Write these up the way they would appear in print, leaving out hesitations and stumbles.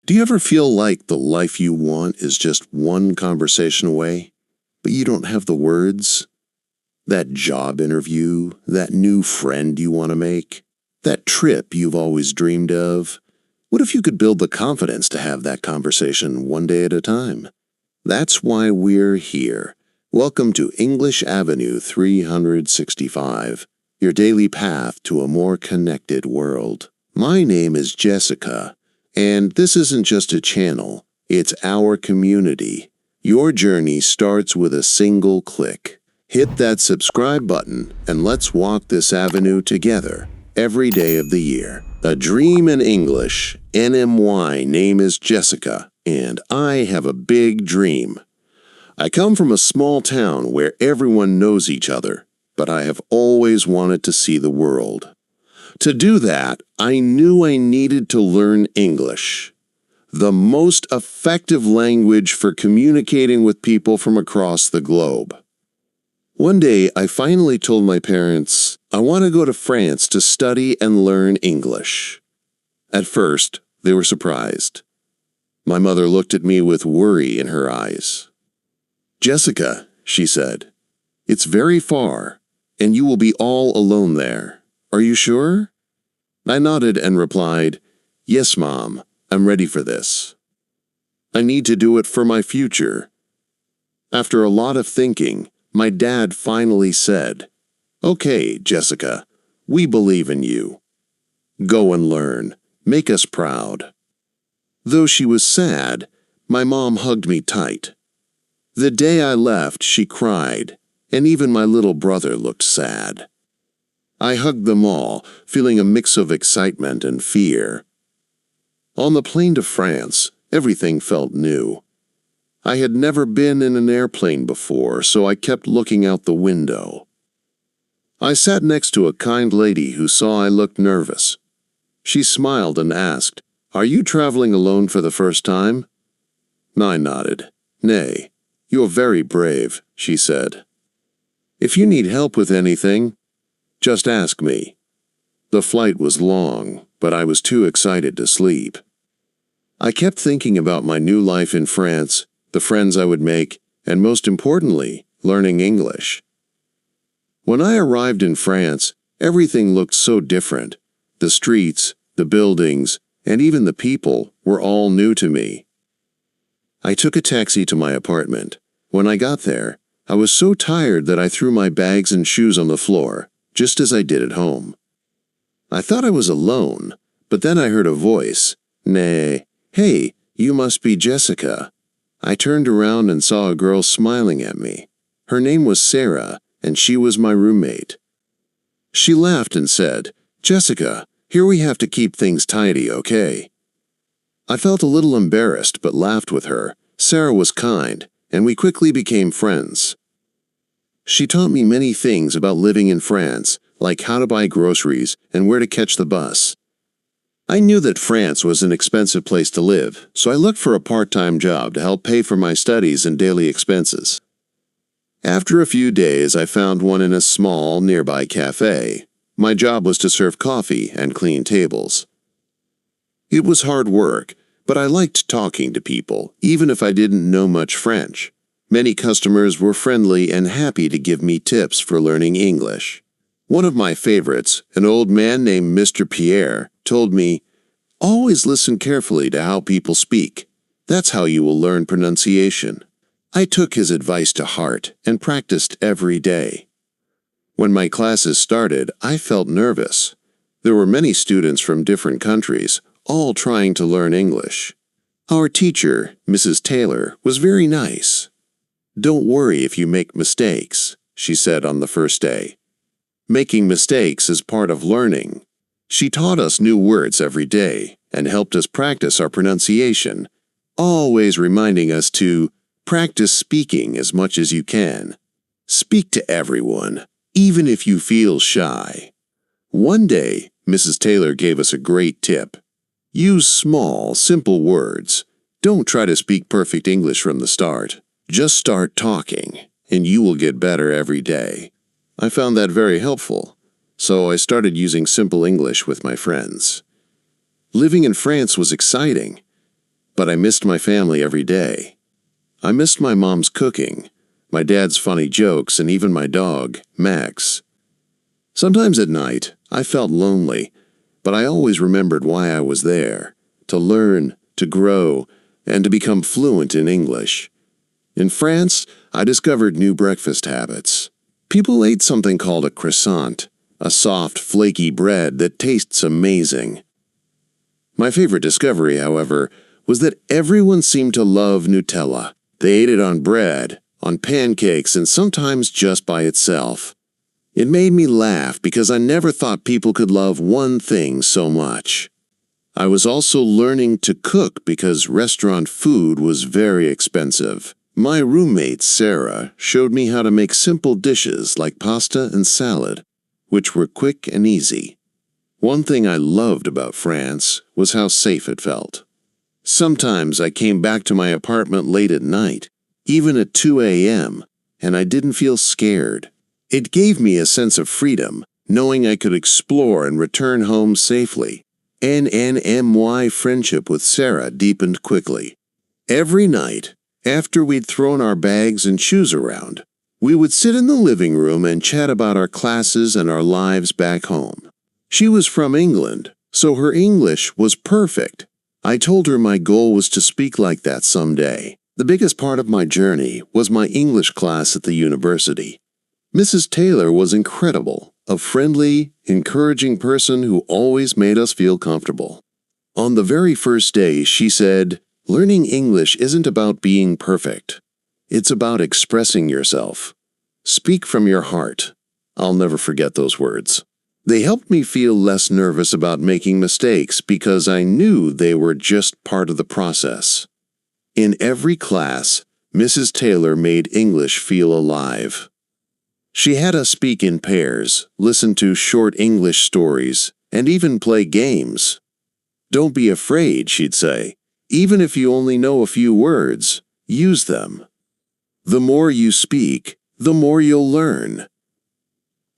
Do you ever feel like the life you want is just one conversation away, but you don't have the words? That job interview, that new friend you want to make, that trip you've always dreamed of? What if you could build the confidence to have that conversation one day at a time? That's why we're here. Welcome to English Avenue 365, your daily path to a more connected world. My name is Jessica, and this isn't just a channel, it's our community. Your journey starts with a single click. Hit that subscribe button and let's walk this avenue together every day of the year. A Dream in English, NMY, name is Jessica, and I have a big dream. I come from a small town where everyone knows each other, but I have always wanted to see the world. To do that, I knew I needed to learn English, the most effective language for communicating with people from across the globe. One day, I finally told my parents, I want to go to France to study and learn English. At first, they were surprised. My mother looked at me with worry in her eyes. Jessica, she said, it's very far, and you will be all alone there. Are you sure? I nodded and replied, Yes, Mom, I'm ready for this. I need to do it for my future. After a lot of thinking, my dad finally said, Okay, Jessica, we believe in you. Go and learn. Make us proud. Though she was sad, my mom hugged me tight. The day I left, she cried, and even my little brother looked sad. I hugged them all, feeling a mix of excitement and fear. On the plane to France, everything felt new. I had never been in an airplane before, so I kept looking out the window. I sat next to a kind lady who saw I looked nervous. She smiled and asked, Are you traveling alone for the first time? I nodded. Nay, you are very brave, she said. If you need help with anything, just ask me. The flight was long, but I was too excited to sleep. I kept thinking about my new life in France, the friends I would make, and most importantly, learning English. When I arrived in France, everything looked so different. The streets, the buildings, and even the people were all new to me. I took a taxi to my apartment. When I got there, I was so tired that I threw my bags and shoes on the floor, just as I did at home. I thought I was alone, but then I heard a voice. Nay, hey, you must be Jessica. I turned around and saw a girl smiling at me. Her name was Sarah, and she was my roommate. She laughed and said, Jessica, here we have to keep things tidy, okay? I felt a little embarrassed but laughed with her. Sarah was kind, and we quickly became friends. She taught me many things about living in France, like how to buy groceries and where to catch the bus. I knew that France was an expensive place to live, so I looked for a part-time job to help pay for my studies and daily expenses. After a few days, I found one in a small, nearby cafe. My job was to serve coffee and clean tables. It was hard work, but I liked talking to people, even if I didn't know much French. Many customers were friendly and happy to give me tips for learning English. One of my favorites, an old man named Mr. Pierre, told me, Always listen carefully to how people speak. That's how you will learn pronunciation. I took his advice to heart and practiced every day. When my classes started, I felt nervous. There were many students from different countries, all trying to learn English. Our teacher, Mrs. Taylor, was very nice. Don't worry if you make mistakes, she said on the first day. Making mistakes is part of learning. She taught us new words every day and helped us practice our pronunciation, always reminding us to practice speaking as much as you can. Speak to everyone, even if you feel shy. One day, Mrs. Taylor gave us a great tip. Use small, simple words. Don't try to speak perfect English from the start. Just start talking, and you will get better every day. I found that very helpful, so I started using simple English with my friends. Living in France was exciting. but I missed my family every day. I missed my mom's cooking, my dad's funny jokes, and even my dog, Max. Sometimes at night, I felt lonely, but I always remembered why I was there: to learn, to grow, and to become fluent in English. In France, I discovered new breakfast habits. People ate something called a croissant, a soft, flaky bread that tastes amazing. My favorite discovery, however, was that everyone seemed to love Nutella. They ate it on bread, on pancakes, and sometimes just by itself. It made me laugh because I never thought people could love one thing so much. I was also learning to cook because restaurant food was very expensive. My roommate, Sarah, showed me how to make simple dishes like pasta and salad, which were quick and easy. One thing I loved about France was how safe it felt. Sometimes I came back to my apartment late at night, even at 2 a.m., and I didn't feel scared. It gave me a sense of freedom, knowing I could explore and return home safely. NNMY friendship with Sarah deepened quickly. Every night, after we'd thrown our bags and shoes around, we would sit in the living room and chat about our classes and our lives back home. She was from England, so her English was perfect. I told her my goal was to speak like that someday. The biggest part of my journey was my English class at the university. Mrs. Taylor was incredible, a friendly, encouraging person who always made us feel comfortable. On the very first day, she said, "Learning English isn't about being perfect. It's about expressing yourself. Speak from your heart." I'll never forget those words. They helped me feel less nervous about making mistakes because I knew they were just part of the process. In every class, Mrs. Taylor made English feel alive. She had us speak in pairs, listen to short English stories, and even play games. "Don't be afraid," she'd say. "Even if you only know a few words, use them. The more you speak, the more you'll learn."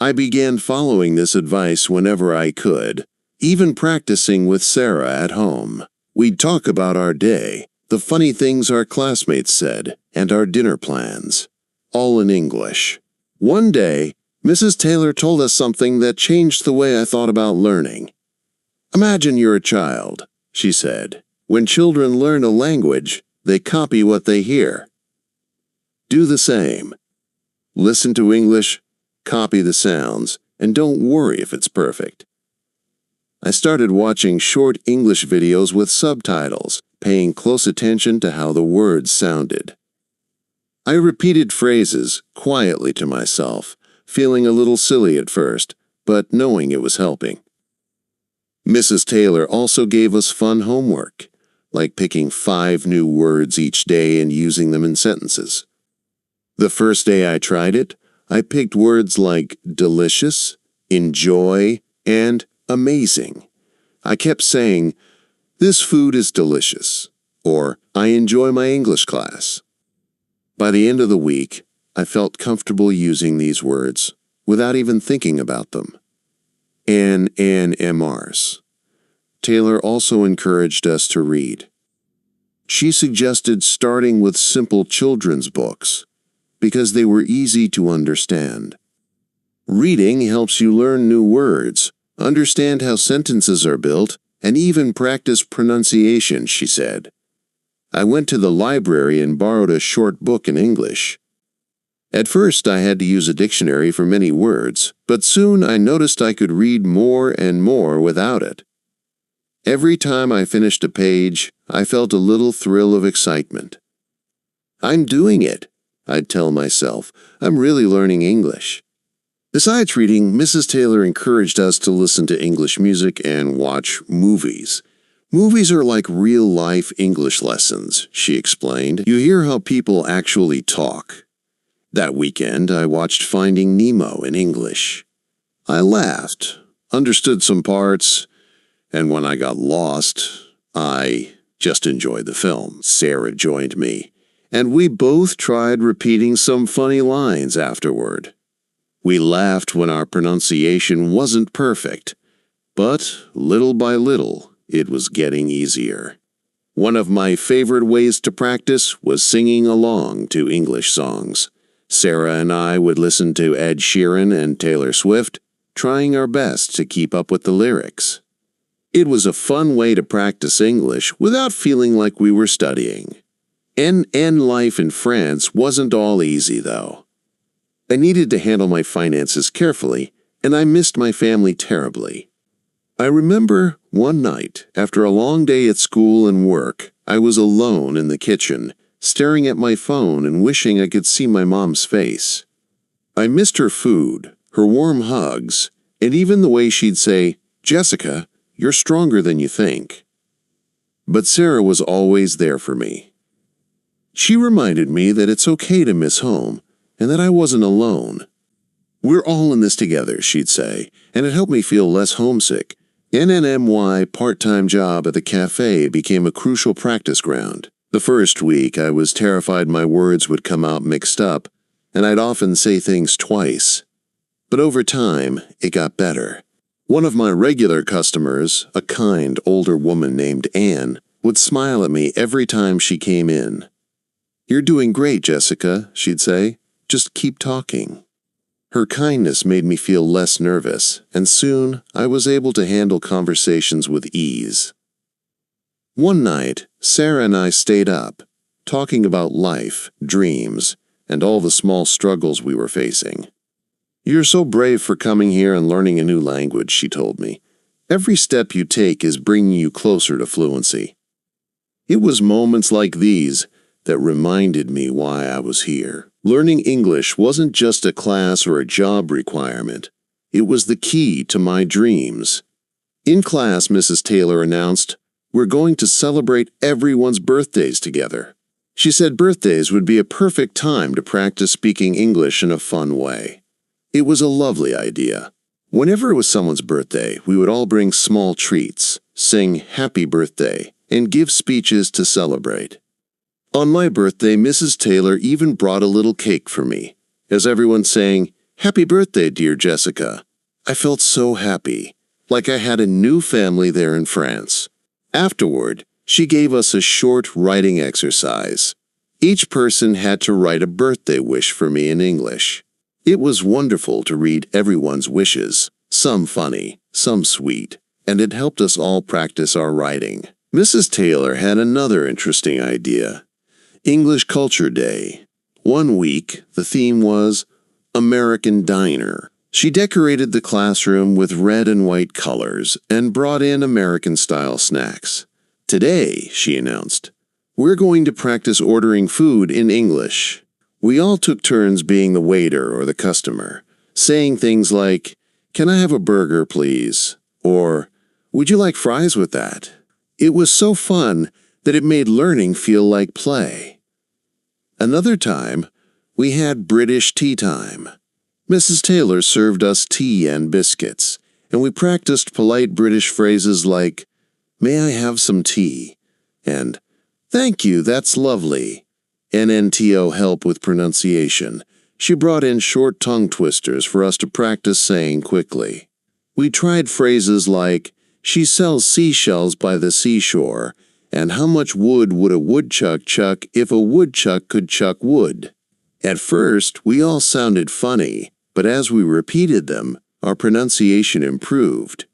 I began following this advice whenever I could, even practicing with Sarah at home. We'd talk about our day, the funny things our classmates said, and our dinner plans, all in English. One day, Mrs. Taylor told us something that changed the way I thought about learning. "Imagine you're a child," she said. "When children learn a language, they copy what they hear. Do the same. Listen to English, copy the sounds, and don't worry if it's perfect." I started watching short English videos with subtitles, paying close attention to how the words sounded. I repeated phrases quietly to myself, feeling a little silly at first, but knowing it was helping. Mrs. Taylor also gave us fun homework, like picking 5 new words each day and using them in sentences. The first day I tried it, I picked words like delicious, enjoy, and amazing. I kept saying, "This food is delicious," or "I enjoy my English class." By the end of the week, I felt comfortable using these words without even thinking about them. NNMRs. Taylor also encouraged us to read. She suggested starting with simple children's books because they were easy to understand. Reading helps you learn new words, understand how sentences are built, and even practice pronunciation, she said. I went to the library and borrowed a short book in English. At first, I had to use a dictionary for many words, but soon I noticed I could read more and more without it. Every time I finished a page, I felt a little thrill of excitement. "I'm doing it," I'd tell myself. "I'm really learning English." Besides reading, Mrs. Taylor encouraged us to listen to English music and watch movies. "Movies are like real-life English lessons," she explained. "You hear how people actually talk." That weekend, I watched Finding Nemo in English. I laughed, understood some parts, and when I got lost, I just enjoyed the film. Sarah joined me, and we both tried repeating some funny lines afterward. We laughed when our pronunciation wasn't perfect, but little by little, it was getting easier. One of my favorite ways to practice was singing along to English songs. Sarah and I would listen to Ed Sheeran and Taylor Swift, trying our best to keep up with the lyrics. It was a fun way to practice English without feeling like we were studying. And life in France wasn't all easy, though. I needed to handle my finances carefully, and I missed my family terribly. I remember one night, after a long day at school and work, I was alone in the kitchen, staring at my phone and wishing I could see my mom's face. I missed her food, her warm hugs, and even the way she'd say, "Jessica, you're stronger than you think." But Sarah was always there for me. She reminded me that it's okay to miss home, and that I wasn't alone. "We're all in this together," she'd say, and it helped me feel less homesick. NNMY part-time job at the cafe became a crucial practice ground. The first week, I was terrified my words would come out mixed up, and I'd often say things twice. But over time, it got better. One of my regular customers, a kind older woman named Anne, would smile at me every time she came in. "You're doing great, Jessica," she'd say. "Just keep talking." Her kindness made me feel less nervous, and soon I was able to handle conversations with ease. One night, Sarah and I stayed up, talking about life, dreams, and all the small struggles we were facing. "You're so brave for coming here and learning a new language," she told me. "Every step you take is bringing you closer to fluency." It was moments like these that reminded me why I was here. Learning English wasn't just a class or a job requirement. It was the key to my dreams. In class, Mrs. Taylor announced, "We're going to celebrate everyone's birthdays together." She said birthdays would be a perfect time to practice speaking English in a fun way. It was a lovely idea. Whenever it was someone's birthday, we would all bring small treats, sing "Happy Birthday," and give speeches to celebrate. On my birthday, Mrs. Taylor even brought a little cake for me. As everyone sang, "Happy birthday, dear Jessica," I felt so happy, like I had a new family there in France. Afterward, she gave us a short writing exercise. Each person had to write a birthday wish for me in English. It was wonderful to read everyone's wishes, some funny, some sweet, and it helped us all practice our writing. Mrs. Taylor had another interesting idea. English Culture Day. One week, the theme was American Diner. She decorated the classroom with red and white colors and brought in American-style snacks. "Today," she announced, "we're going to practice ordering food in English." We all took turns being the waiter or the customer, saying things like, "Can I have a burger, please?" Or, "Would you like fries with that?" It was so fun that it made learning feel like play. Another time, we had British tea time. Mrs. Taylor served us tea and biscuits, and we practiced polite British phrases like, "May I have some tea?" and "Thank you, that's lovely." NNTO help with pronunciation. She brought in short tongue twisters for us to practice saying quickly. We tried phrases like, "She sells seashells by the seashore," and "How much wood would a woodchuck chuck if a woodchuck could chuck wood?" At first, we all sounded funny, but as we repeated them, our pronunciation improved.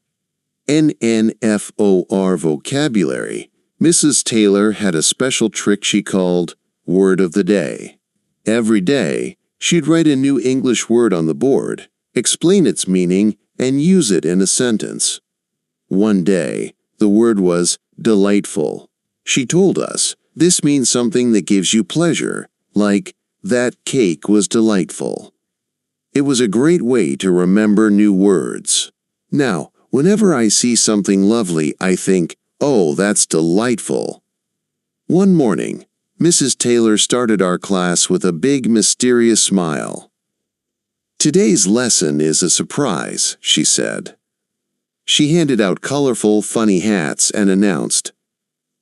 NNFOR vocabulary. Mrs. Taylor had a special trick she called Word of the Day. Every day, she'd write a new English word on the board, explain its meaning, and use it in a sentence. One day, the word was delightful. She told us, "This means something that gives you pleasure, like, that cake was delightful." It was a great way to remember new words. Now, whenever I see something lovely, I think, "Oh, that's delightful." One morning, Mrs. Taylor started our class with a big, mysterious smile. "Today's lesson is a surprise," she said. She handed out colorful, funny hats and announced,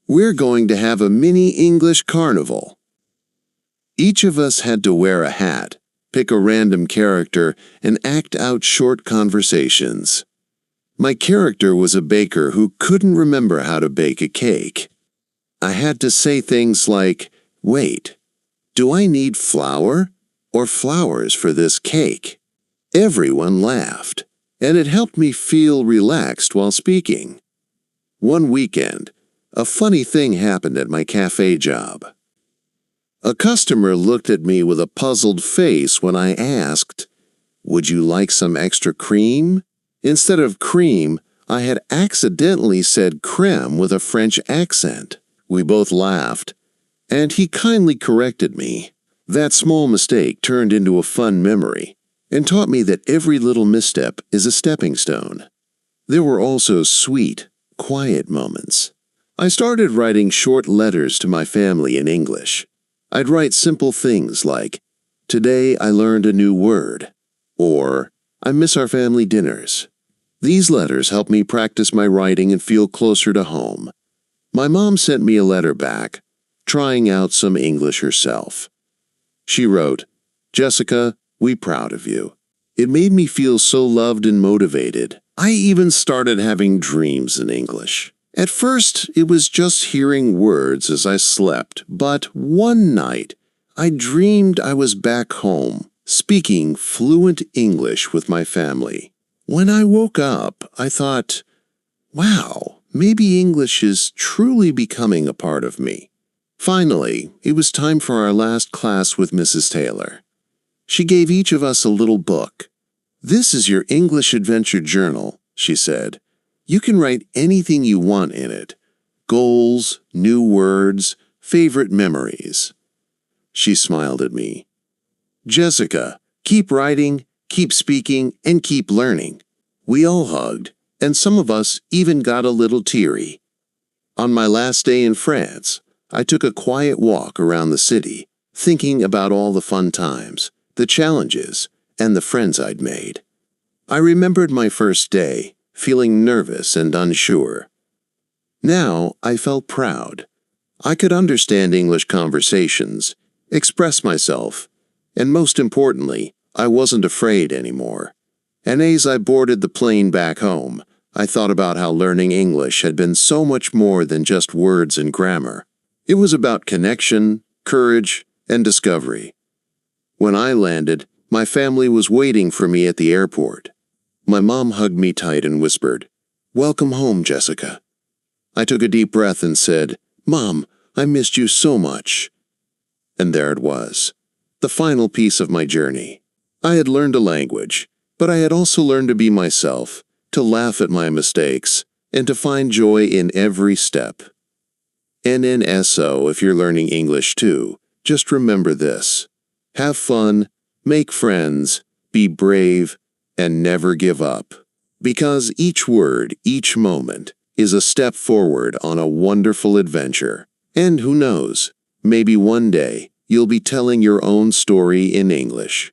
"We're going to have a mini English carnival." Each of us had to wear a hat, pick a random character, and act out short conversations. My character was a baker who couldn't remember how to bake a cake. I had to say things like, "Wait, do I need flour or flowers for this cake?" Everyone laughed, and it helped me feel relaxed while speaking. One weekend, a funny thing happened at my cafe job. A customer looked at me with a puzzled face when I asked, "Would you like some extra cream?" Instead of cream, I had accidentally said crème with a French accent. We both laughed, and he kindly corrected me. That small mistake turned into a fun memory and taught me that every little misstep is a stepping stone. There were also sweet, quiet moments. I started writing short letters to my family in English. I'd write simple things like, "Today I learned a new word," or "I miss our family dinners." These letters helped me practice my writing and feel closer to home. My mom sent me a letter back, trying out some English herself. She wrote, "Jessica, we're proud of you." It made me feel so loved and motivated. I even started having dreams in English. At first, it was just hearing words as I slept, but one night, I dreamed I was back home, speaking fluent English with my family. When I woke up, I thought, wow, maybe English is truly becoming a part of me. Finally, it was time for our last class with Mrs. Taylor. She gave each of us a little book. "This is your English adventure journal," she said. "You can write anything you want in it. Goals, new words, favorite memories." She smiled at me. "Jessica, keep writing, keep speaking, and keep learning." We all hugged, and some of us even got a little teary. On my last day in France, I took a quiet walk around the city, thinking about all the fun times, the challenges, and the friends I'd made. I remembered my first day, feeling nervous and unsure. Now I felt proud. I could understand English conversations, express myself, and most importantly, I wasn't afraid anymore. And as I boarded the plane back home, I thought about how learning English had been so much more than just words and grammar. It was about connection, courage, and discovery. When I landed, my family was waiting for me at the airport. My mom hugged me tight and whispered, "Welcome home, Jessica." I took a deep breath and said, "Mom, I missed you so much." And there it was, the final piece of my journey. I had learned a language, but I had also learned to be myself, to laugh at my mistakes, and to find joy in every step. NNSO, if you're learning English too, just remember this. Have fun, make friends, be brave, and never give up. Because each word, each moment, is a step forward on a wonderful adventure. And who knows, maybe one day you'll be telling your own story in English.